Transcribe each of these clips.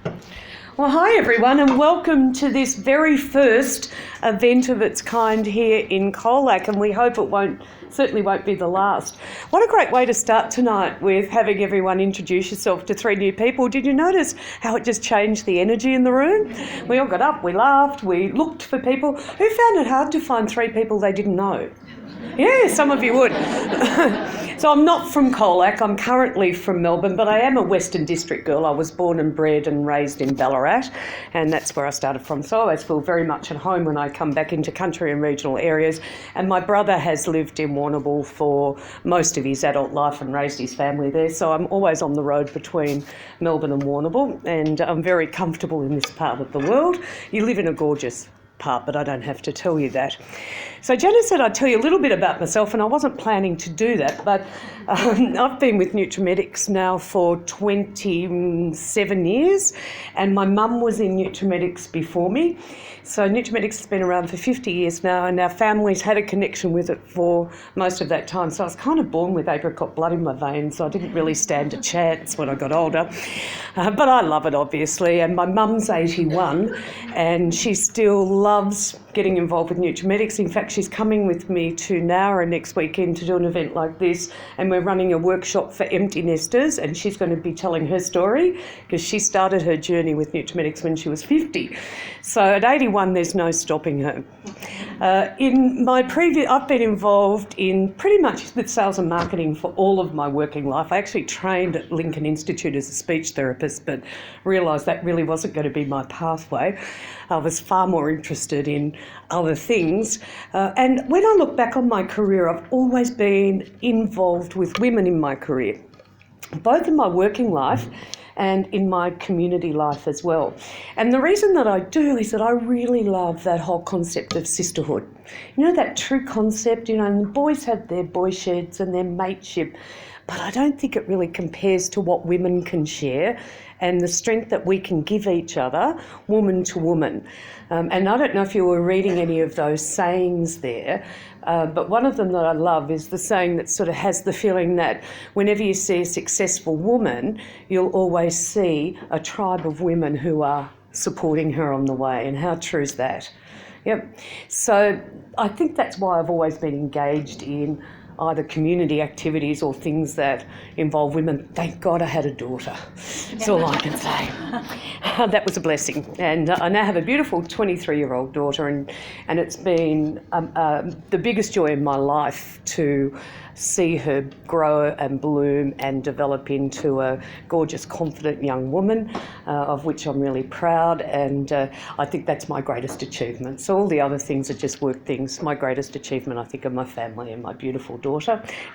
Well, hi everyone, and welcome to this very first event of its kind here in Colac, and we hope it certainly won't be the last. What a great way to start tonight with having everyone introduce yourself to three new people. Did you notice how it just changed the energy in the room? We all got up, we laughed, we looked for people. Who found it hard to find three people they didn't know? Yeah, some of you would. So I'm not from Colac, I'm currently from Melbourne, but I am a Western District girl. I was born and bred and raised in Ballarat, and that's where I started from. So I always feel very much at home when I come back into country and regional areas. And my brother has lived in Warrnambool for most of his adult life and raised his family there. So I'm always on the road between Melbourne and Warrnambool, and I'm very comfortable in this part of the world. You live in a gorgeous part, but I don't have to tell you that. So Janice said I'd tell you a little bit about myself, and I wasn't planning to do that, but I've been with Nutrimedics now for 27 years, and my mum was in Nutrimedics before me. So Nutrimedics has been around for 50 years now, and our family's had a connection with it for most of that time. So I was kind of born with apricot blood in my veins, so I didn't really stand a chance when I got older. But I love it, obviously, and my mum's 81, and she still loves getting involved with Nutrimedics. In fact, she's coming with me to Nowra next weekend to do an event like this, and we're running a workshop for empty nesters, and she's going to be telling her story because she started her journey with Nutrimedics when she was 50. So at 81, there's no stopping her. I've been involved in pretty much with sales and marketing for all of my working life. I actually trained at Lincoln Institute as a speech therapist, but realised that really wasn't going to be my pathway. I was far more interested in other things. And when I look back on my career, I've always been involved with women in my career, both in my working life and in my community life as well. And the reason that I do is that I really love that whole concept of sisterhood. You know, that true concept, and boys have their boy sheds and their mateship, but I don't think it really compares to what women can share and the strength that we can give each other, woman to woman. And I don't know if you were reading any of those sayings there, but one of them that I love is the saying that sort of has the feeling that whenever you see a successful woman, you'll always see a tribe of women who are supporting her on the way. And how true is that? Yep. So I think that's why I've always been engaged in either community activities or things that involve women. Thank God I had a daughter. That's all I can say. That was a blessing. And I now have a beautiful 23-year-old daughter, and it's been the biggest joy in my life to see her grow and bloom and develop into a gorgeous, confident young woman, of which I'm really proud, and I think that's my greatest achievement. So all the other things are just work things. My greatest achievement, I think, are my family and my beautiful daughter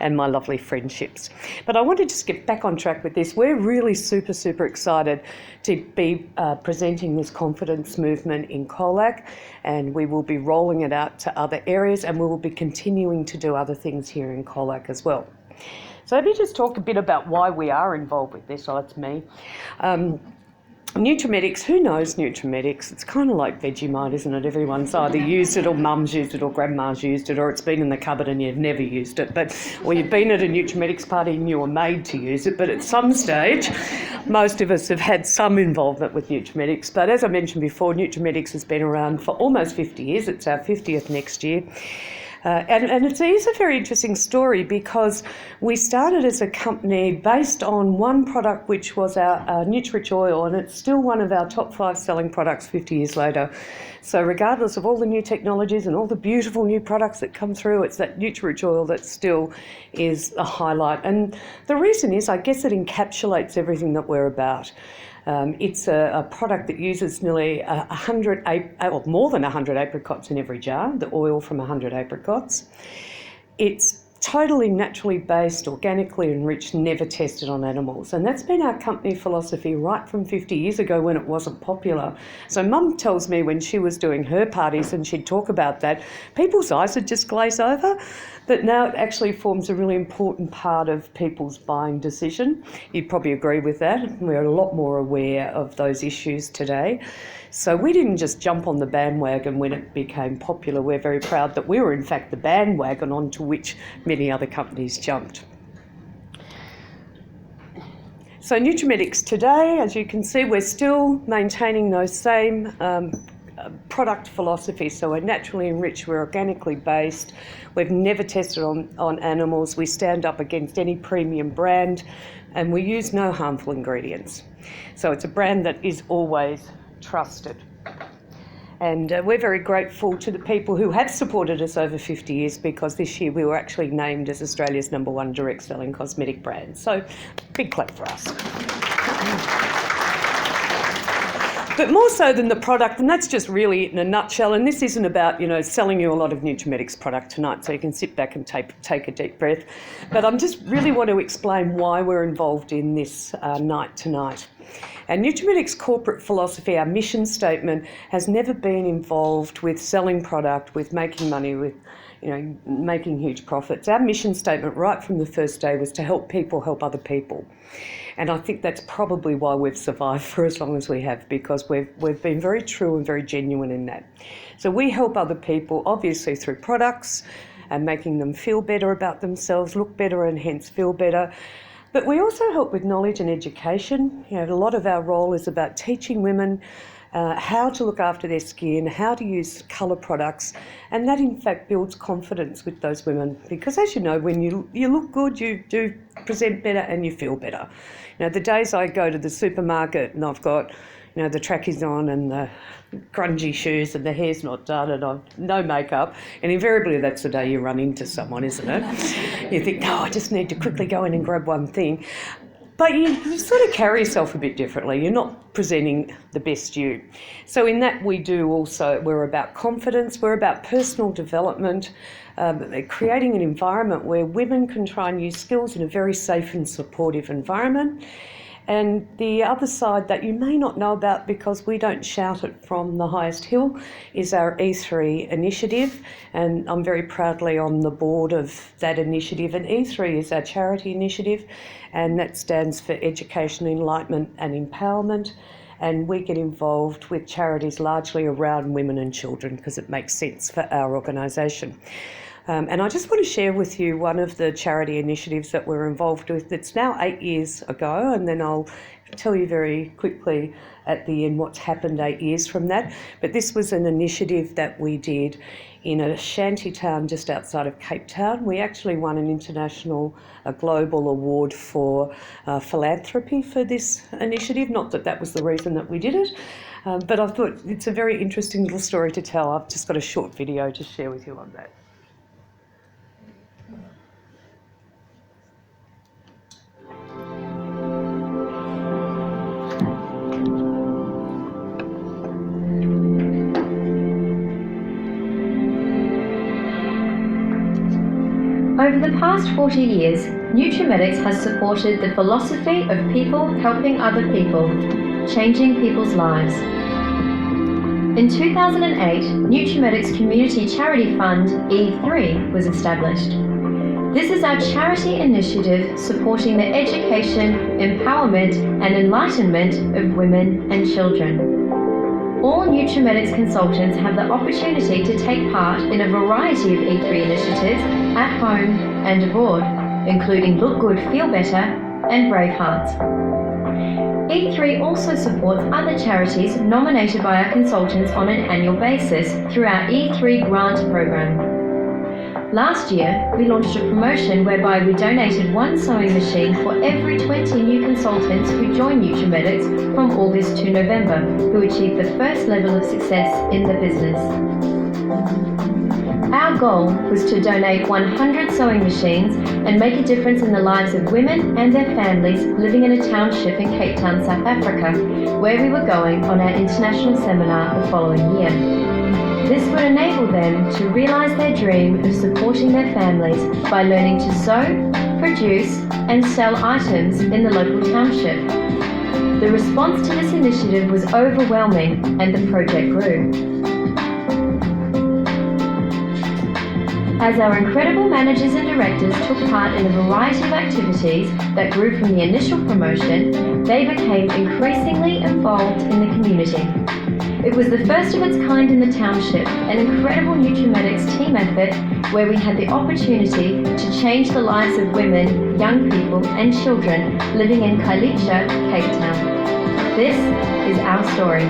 and my lovely friendships. But I want to just get back on track with this. We're really super, super excited to be presenting this confidence movement in Colac, and we will be rolling it out to other areas, and we will be continuing to do other things here in Colac as well. So let me just talk a bit about why we are involved with this. Oh, that's me. Nutrimedics, who knows Nutrimedics? It's kind of like Vegemite, isn't it? Everyone's either used it, or mum's used it, or grandma's used it, or it's been in the cupboard and you've never used it. Or you've been at a Nutrimedics party and you were made to use it, but at some stage, most of us have had some involvement with Nutrimedics. But as I mentioned before, Nutrimedics has been around for almost 50 years. It's our 50th next year. And it is a very interesting story because we started as a company based on one product, which was our Nutrich oil, and it's still one of our top 5 selling products 50 years later. So regardless of all the new technologies and all the beautiful new products that come through, it's that Nutrich oil that still is a highlight. And the reason is, I guess, it encapsulates everything that we're about. It's a product that uses nearly more than 100 apricots in every jar, the oil from 100 apricots. It's totally naturally based, organically enriched, never tested on animals. And that's been our company philosophy right from 50 years ago when it wasn't popular. So Mum tells me when she was doing her parties and she'd talk about that, people's eyes would just glaze over. But now it actually forms a really important part of people's buying decision. You'd probably agree with that. We're a lot more aware of those issues today. So we didn't just jump on the bandwagon when it became popular. We're very proud that we were in fact the bandwagon onto which many other companies jumped. So Nutrimetics today, as you can see, we're still maintaining those same product philosophies. So we're naturally enriched, we're organically based, we've never tested on animals, we stand up against any premium brand, and we use no harmful ingredients. So it's a brand that is always trusted. And we're very grateful to the people who have supported us over 50 years, because this year we were actually named as Australia's #1 direct selling cosmetic brand. So big clap for us. But more so than the product, and that's just really it in a nutshell, and this isn't about, selling you a lot of Nutrimetics product tonight, so you can sit back and take a deep breath. But I just really want to explain why we're involved in this night tonight. Our Nutrimetics corporate philosophy, our mission statement, has never been involved with selling product, with making money, with making huge profits. Our mission statement right from the first day was to help people help other people. And I think that's probably why we've survived for as long as we have, because we've been very true and very genuine in that. So we help other people, obviously through products and making them feel better about themselves, look better and hence feel better. But we also help with knowledge and education. A lot of our role is about teaching women how to look after their skin, how to use colour products, and that in fact builds confidence with those women, because as you know, when you look good, you do present better and you feel better. The days I go to the supermarket and I've got the trackies on and the grungy shoes and the hair's not done and I've no makeup, and invariably that's the day you run into someone, isn't it? You think, I just need to quickly go in and grab one thing. But you sort of carry yourself a bit differently. You're not presenting the best you. So in that we're about confidence, we're about personal development, creating an environment where women can try and use skills in a very safe and supportive environment. And the other side that you may not know about, because we don't shout it from the highest hill, is our E3 initiative. And I'm very proudly on the board of that initiative. And E3 is our charity initiative, and that stands for Education, Enlightenment and Empowerment. And we get involved with charities largely around women and children because it makes sense for our organisation. And I just want to share with you one of the charity initiatives that we're involved with. It's now 8 years ago, and then I'll tell you very quickly at the end what's happened 8 years from that. But this was an initiative that we did in a shanty town just outside of Cape Town. We actually won an a global award for philanthropy for this initiative. Not that that was the reason that we did it, but I thought it's a very interesting little story to tell. I've just got a short video to share with you on that. Over the past 40 years, Nutrimetics has supported the philosophy of people helping other people, changing people's lives. In 2008, Nutrimetics Community Charity Fund E3 was established. This is our charity initiative supporting the education, empowerment and enlightenment of women and children. All Nutrimetics consultants have the opportunity to take part in a variety of E3 initiatives at home and abroad, including Look Good, Feel Better and Brave Hearts. E3 also supports other charities nominated by our consultants on an annual basis through our E3 grant program. Last year, we launched a promotion whereby we donated 1 sewing machine for every 20 new consultants who joined Nutrimetics from August to November, who achieved the first level of success in the business. Our goal was to donate 100 sewing machines and make a difference in the lives of women and their families living in a township in Cape Town, South Africa, where we were going on our international seminar the following year. This would enable them to realise their dream of supporting their families by learning to sew, produce and sell items in the local township. The response to this initiative was overwhelming and the project grew. As our incredible managers and directors took part in a variety of activities that grew from the initial promotion, they became increasingly involved in the community. It was the first of its kind in the township, an incredible Nutrimetics team effort where we had the opportunity to change the lives of women, young people and children living in Colac, Cape Town. This is our story.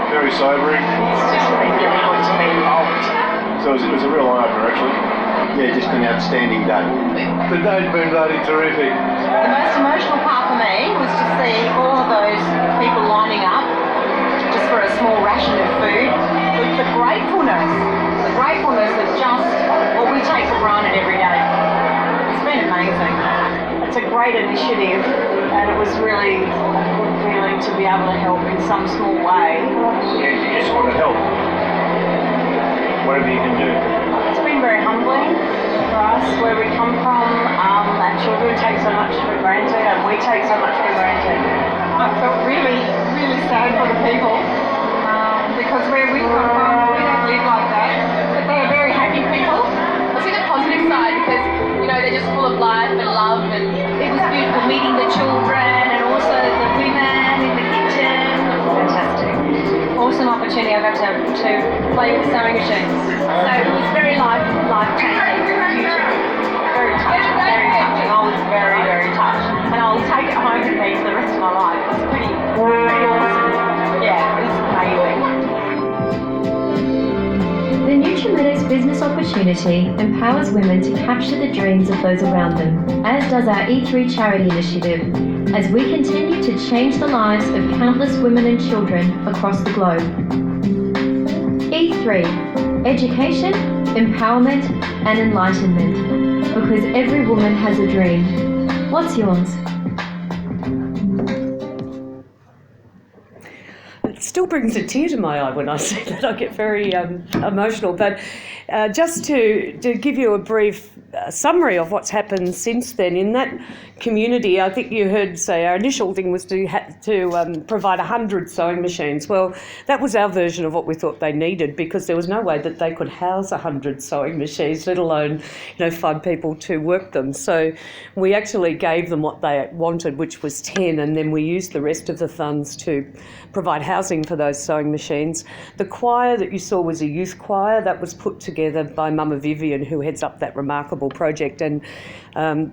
Very sobering. It's just been really good to be involved. So it was a real eye-opener, actually. Yeah, just an outstanding day. The day's been bloody terrific. The most emotional part for me was to see all of those people lining up just for a small ration of food. The gratefulness of just what we take for granted every day. It's been amazing. It's a great initiative, and it was really a good feeling to be able to help in some small way. Yeah, you just want to help. Whatever you can do. It's been very humbling for us where we come from. Our children take so much for granted, and we take so much for granted. I felt really, really sad for the people because where we come from, we don't live like that. But they are very happy people. I see the positive side because, they're just full of life and love, and it was beautiful meeting the children and also the women in the kitchen. Fantastic. Awesome opportunity I've had to play with sewing machines. So it was very life-changing. Very touching, very touching. I was very, very touched. And I'll take it home with me for the rest of my life. It's pretty awesome. Yeah, it's amazing. The Nutrimedics business opportunity empowers women to capture the dreams of those around them, as does our E3 charity initiative, as we continue to change the lives of countless women and children across the globe. E3, education, empowerment and enlightenment, because every woman has a dream. What's yours? It still brings a tear to my eye when I see that. I get very emotional. But just to give you a brief summary of what's happened since then, in that community, I think you heard say our initial thing was to provide 100 sewing machines. Well, that was our version of what we thought they needed, because there was no way that they could house 100 sewing machines, let alone find people to work them. So we actually gave them what they wanted, which was 10, and then we used the rest of the funds to provide housing for those sewing machines. The choir that you saw was a youth choir that was put together by Mama Vivian, who heads up that remarkable project, and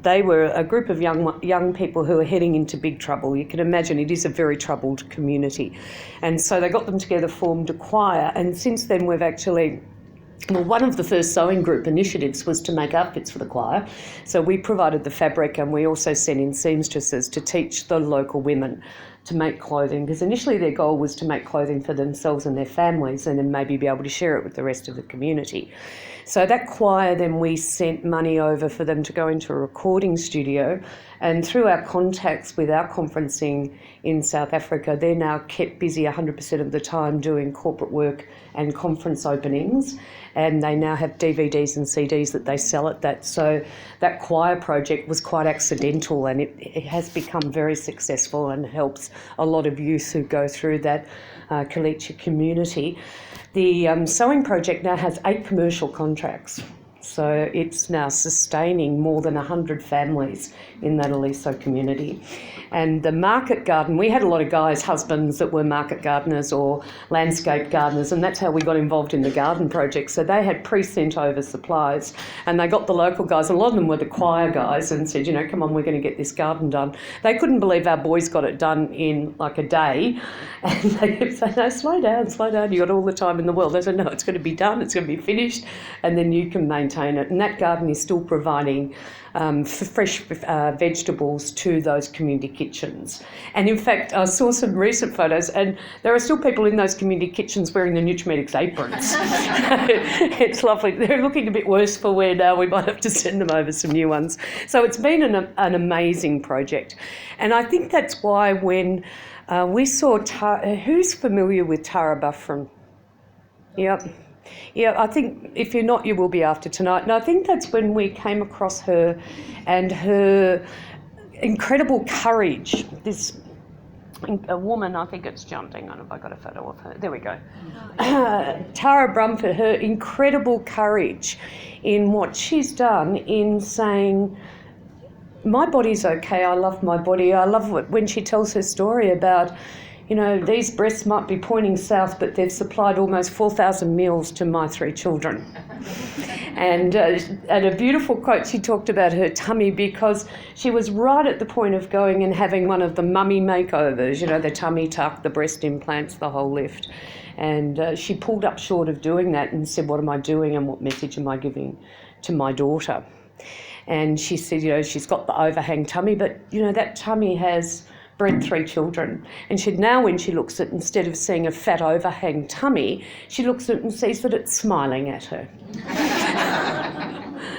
they were a group of young people who are heading into big trouble. You can imagine it is a very troubled community, and so they got them together, formed a choir, and since then we've actually one of the first sewing group initiatives was to make outfits for the choir. So we provided the fabric, and we also sent in seamstresses to teach the local women to make clothing, because initially their goal was to make clothing for themselves and their families, and then maybe be able to share it with the rest of the community. So that choir, then we sent money over for them to go into a recording studio, and through our contacts with our conferencing in South Africa, they're now kept busy 100% of the time doing corporate work and conference openings, and they now have DVDs and CDs that they sell at that. So that choir project was quite accidental, and it has become very successful and helps a lot of youth who go through that Colac community. The sewing project now has 8 commercial contracts. So it's now sustaining more than 100 families in that Aliso community. And the market garden, we had a lot of guys' husbands that were market gardeners or landscape gardeners, and that's how we got involved in the garden project. So they had pre-sent over supplies, and they got the local guys, a lot of them were the choir guys, and said, come on, we're going to get this garden done. They couldn't believe our boys got it done in like a day, and they kept saying, no, slow down, you got all the time in the world. They said, no, it's going to be done, it's going to be finished, and then you can maintain it. And that garden is still providing fresh vegetables to those community kitchens. And in fact, I saw some recent photos, and there are still people in those community kitchens wearing the Nutrimedics aprons. It's lovely. They're looking a bit worse for wear now. We might have to send them over some new ones. So it's been an amazing project. And I think that's why when we saw who's familiar with Tara Buffrin? Yep. Yeah, I think if you're not, you will be after tonight. And I think that's when we came across her and her incredible courage. A woman, I think it's jumped. Hang on, have I got a photo of her? There we go. Tara Brumford, her incredible courage in what she's done in saying, my body's okay, I love my body. I love when she tells her story about, these breasts might be pointing south, but they've supplied almost 4,000 meals to my 3 children. And a beautiful quote, she talked about her tummy because she was right at the point of going and having one of the mummy makeovers, the tummy tuck, the breast implants, the whole lift. And she pulled up short of doing that and said, what am I doing and what message am I giving to my daughter? And she said, she's got the overhang tummy, but, that tummy has bred 3 children. And now when she looks at it, instead of seeing a fat overhang tummy, she looks at it and sees that it's smiling at her.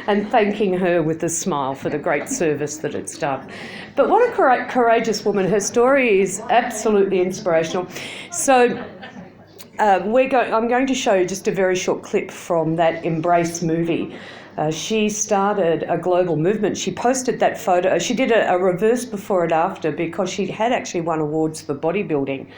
And thanking her with a smile for the great service that it's done. But what a courageous woman. Her story is absolutely inspirational. So I'm going to show you just a very short clip from that Embrace movie. She started a global movement. She posted that photo. She did a reverse before and after because she had actually won awards for bodybuilding.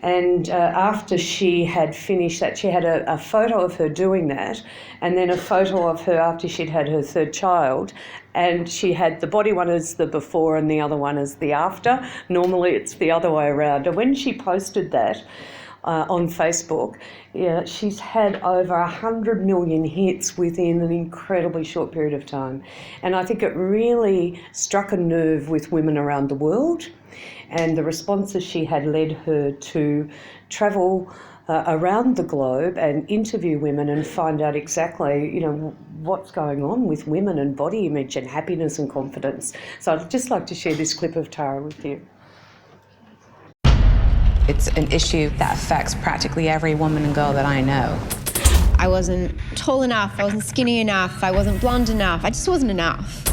And after she had finished that, she had a photo of her doing that, and then a photo of her after she'd had her 3rd child. And she had the body one as the before and the other one as the after. Normally it's the other way around. And when she posted that, on Facebook, she's had over 100 million hits within an incredibly short period of time. And I think it really struck a nerve with women around the world, and the responses she had led her to travel around the globe and interview women and find out exactly, what's going on with women and body image and happiness and confidence. So I'd just like to share this clip of Tara with you. It's an issue that affects practically every woman and girl that I know. I wasn't tall enough, I wasn't skinny enough, I wasn't blonde enough, I just wasn't enough.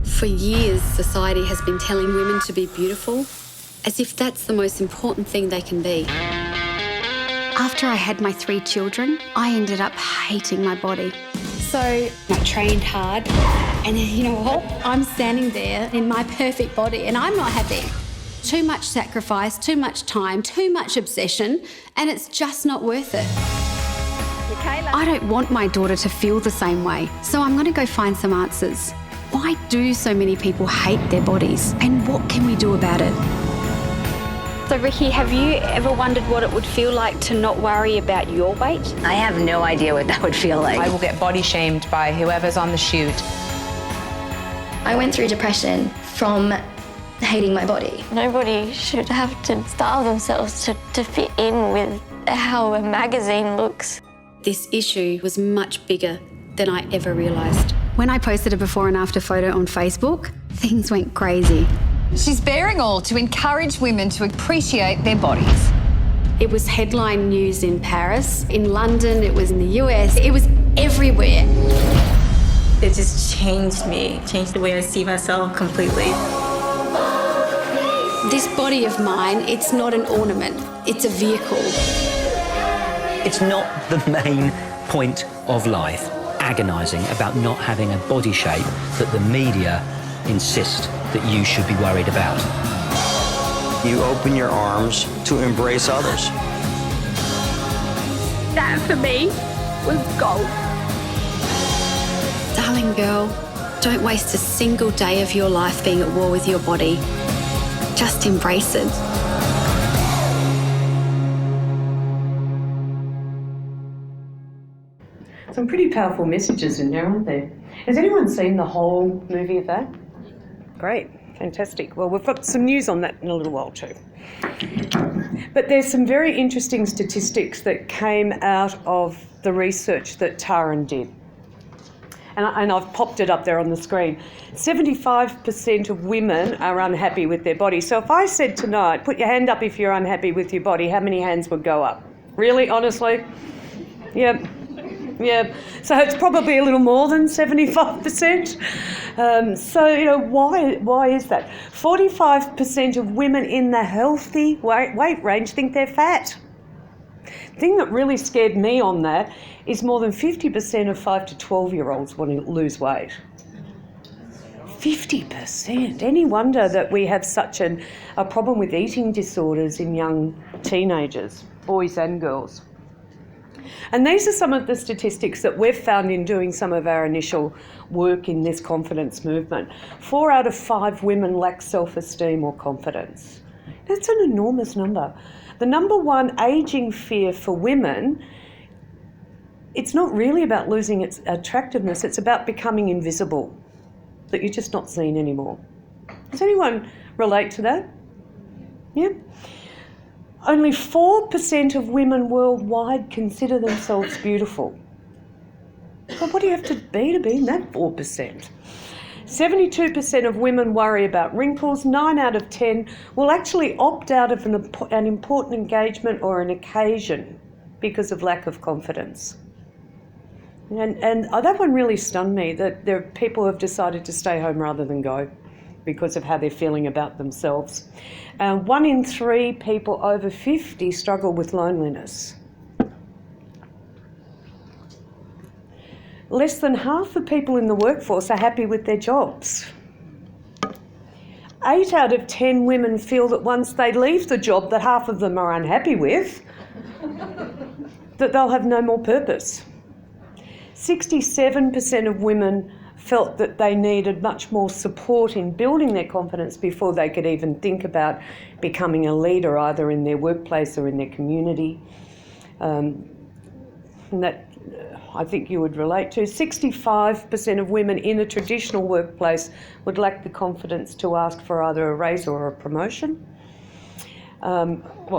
For years, society has been telling women to be beautiful, as if that's the most important thing they can be. After I had my 3 children, I ended up hating my body. So I trained hard, and you know what? I'm standing there in my perfect body, and I'm not happy. Too much sacrifice, too much time, too much obsession, and it's just not worth it. I don't want my daughter to feel the same way, so I'm going to go find some answers. Why do so many people hate their bodies, and what can we do about it? So Ricky, have you ever wondered what it would feel like to not worry about your weight? I have no idea what that would feel like. I will get body shamed by whoever's on the shoot. I went through depression from hating my body. Nobody should have to starve themselves to fit in with how a magazine looks. This issue was much bigger than I ever realised. When I posted a before and after photo on Facebook, things went crazy. She's bearing all to encourage women to appreciate their bodies. It was headline news in Paris, in London, it was in the US, it was everywhere. It just changed me, changed the way I see myself completely. This body of mine, it's not an ornament, it's a vehicle. It's not the main point of life, agonising about not having a body shape that the media insist that you should be worried about. You open your arms to embrace others. That for me was gold. Darling girl, don't waste a single day of your life being at war with your body. Just embrace it. Some pretty powerful messages in there, aren't there? Has anyone seen the whole movie of that? Great, fantastic. Well, we've got some news on that in a little while too. But there's some very interesting statistics that came out of the research that Taran did. And I've popped it up there on the screen. 75% of women are unhappy with their body. So if I said tonight, put your hand up if you're unhappy with your body, how many hands would go up? Really, honestly? Yep. Yeah, so it's probably a little more than 75%. So, you know, why is that? 45% of women in the healthy weight range think they're fat. The thing that really scared me on that is more than 50% of 5 to 12-year-olds want to lose weight. 50%. Any wonder that we have such a problem with eating disorders in young teenagers, boys and girls. And these are some of the statistics that we've found in doing some of our initial work in this confidence movement. 4 out of 5 women lack self-esteem or confidence. That's an enormous number. The number one ageing fear for women, it's not really about losing its attractiveness, it's about becoming invisible, that you're just not seen anymore. Does anyone relate to that? Yeah? Only 4% of women worldwide consider themselves beautiful. Well, what do you have to be in that 4%? 72% of women worry about wrinkles. 9 out of 10 will actually opt out of an important engagement or an occasion because of lack of confidence. And that one really stunned me, that there are people who have decided to stay home rather than go because of how they're feeling about themselves. 1 in 3 people over 50 struggle with loneliness. Less than half the people in the workforce are happy with their jobs. 8 out of 10 women feel that once they leave the job that half of them are unhappy with, that they'll have no more purpose. 67% of women felt that they needed much more support in building their confidence before they could even think about becoming a leader, either in their workplace or in their community. And that I think you would relate to. 65% of women in a traditional workplace would lack the confidence to ask for either a raise or a promotion.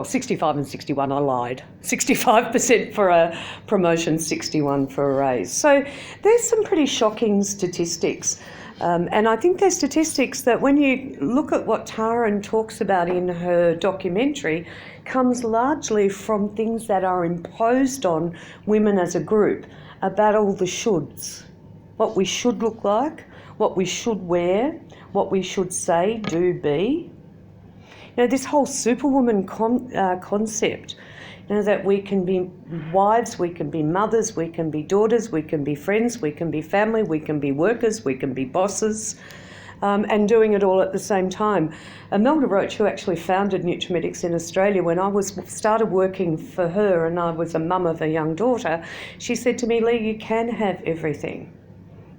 65 and 61, I lied. 65% for a promotion, 61 for a raise. So there's some pretty shocking statistics. And I think they're statistics that when you look at what Taran talks about in her documentary, comes largely from things that are imposed on women as a group about all the shoulds. What we should look like, what we should wear, what we should say, do, be. You know, this whole superwoman concept, you know, that we can be wives, we can be mothers, we can be daughters, we can be friends, we can be family, we can be workers, we can be bosses, and doing it all at the same time. Imelda Roach, who actually founded Nutrimedics in Australia, when I started working for her and I was a mum of a young daughter, she said to me, Lee, you can have everything,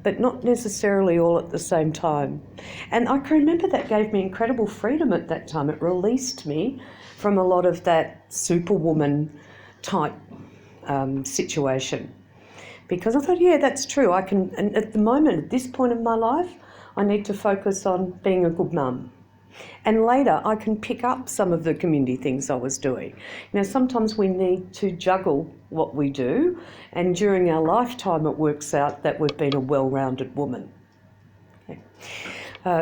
but not necessarily all at the same time. And I can remember that gave me incredible freedom at that time. It released me from a lot of that superwoman type situation. Because I thought, yeah, that's true. I can, and at the moment, at this point in my life, I need to focus on being a good mum. And later, I can pick up some of the community things I was doing. You know, sometimes we need to juggle what we do, and during our lifetime, it works out that we've been a well-rounded woman. Okay.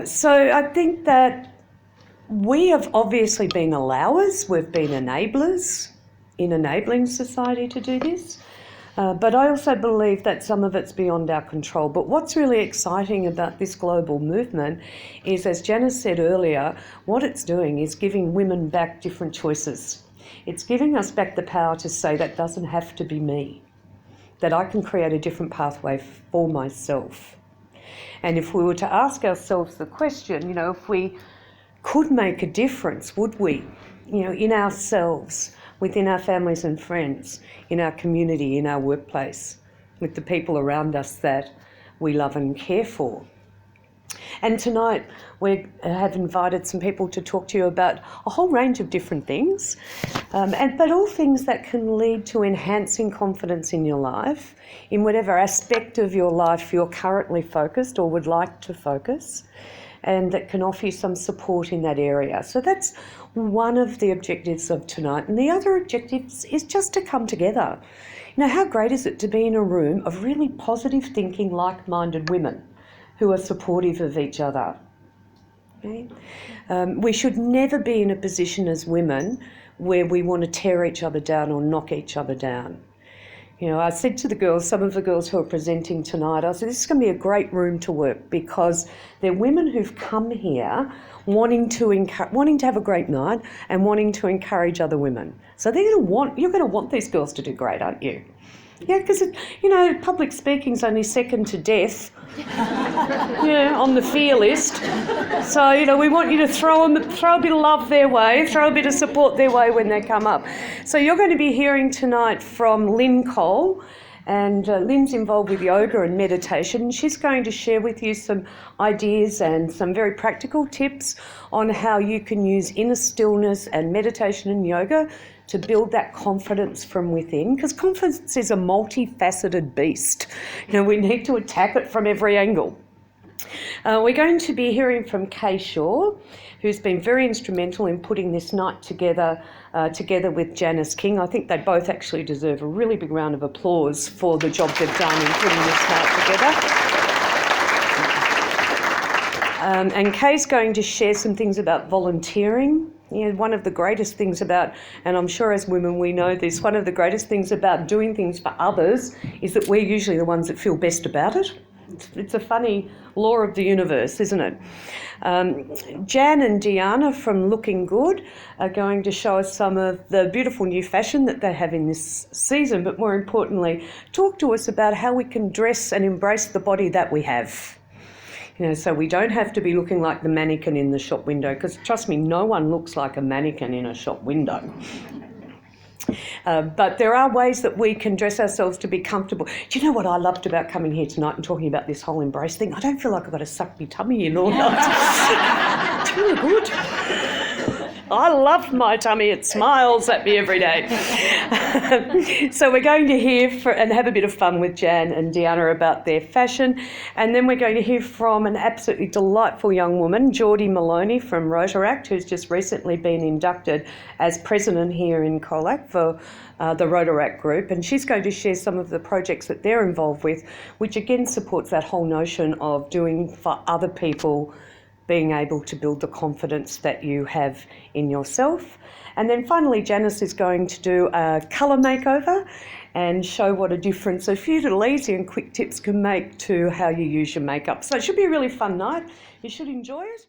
So I think that we have obviously been allowers, we've been enablers in enabling society to do this. But I also believe that some of it's beyond our control. But what's really exciting about this global movement is, as Janice said earlier, what it's doing is giving women back different choices. It's giving us back the power to say that doesn't have to be me, that I can create a different pathway for myself. And if we were to ask ourselves the question, you know, if we could make a difference, would we, you know, in ourselves, within our families and friends, in our community, in our workplace, with the people around us that we love and care for? And tonight we have invited some people to talk to you about a whole range of different things, but all things that can lead to enhancing confidence in your life, in whatever aspect of your life you're currently focused or would like to focus, and that can offer you some support in that area. So that's one of the objectives of tonight. And the other objective is just to come together. You know, how great is it to be in a room of really positive thinking, like-minded women who are supportive of each other? Okay? We should never be in a position as women where we want to tear each other down or knock each other down. You know, I said to the girls, some of the girls who are presenting tonight, I said, this is going to be a great room to work, because they're women who've come here wanting to have a great night and wanting to encourage other women. So you're going to want these girls to do great, aren't you? Yeah, because, you know, public speaking's only second to death, yeah, on the fear list. So, you know, we want you to throw a bit of love their way, throw a bit of support their way when they come up. So you're going to be hearing tonight from Lynn Cole, and Lynn's involved with yoga and meditation. She's going to share with you some ideas and some very practical tips on how you can use inner stillness and meditation and yoga to build that confidence from within, because confidence is a multifaceted beast. You know, we need to attack it from every angle. We're going to be hearing from Kay Shaw, who's been very instrumental in putting this night together with Janice King. I think they both actually deserve a really big round of applause for the job they've done in putting this night together. And Kay's going to share some things about volunteering. You know, one of the greatest things about, and I'm sure as women we know this, one of the greatest things about doing things for others is that we're usually the ones that feel best about it. It's a funny law of the universe, isn't it? Jan and Deanna from Looking Good are going to show us some of the beautiful new fashion that they have in this season, but more importantly, talk to us about how we can dress and embrace the body that we have. You know, so we don't have to be looking like the mannequin in the shop window, because trust me, no one looks like a mannequin in a shop window. But there are ways that we can dress ourselves to be comfortable. Do you know what I loved about coming here tonight and talking about this whole embrace thing? I don't feel like I've got to suck my tummy in all night. It's really good. I love my tummy. It smiles at me every day. So we're going to hear and have a bit of fun with Jan and Deanna about their fashion. And then we're going to hear from an absolutely delightful young woman, Geordie Maloney from Rotaract, who's just recently been inducted as president here in Colac for the Rotaract group. And she's going to share some of the projects that they're involved with, which again supports that whole notion of doing for other people, being able to build the confidence that you have in yourself. And then finally, Janice is going to do a colour makeover and show what a difference a few little easy and quick tips can make to how you use your makeup. So it should be a really fun night. You should enjoy it.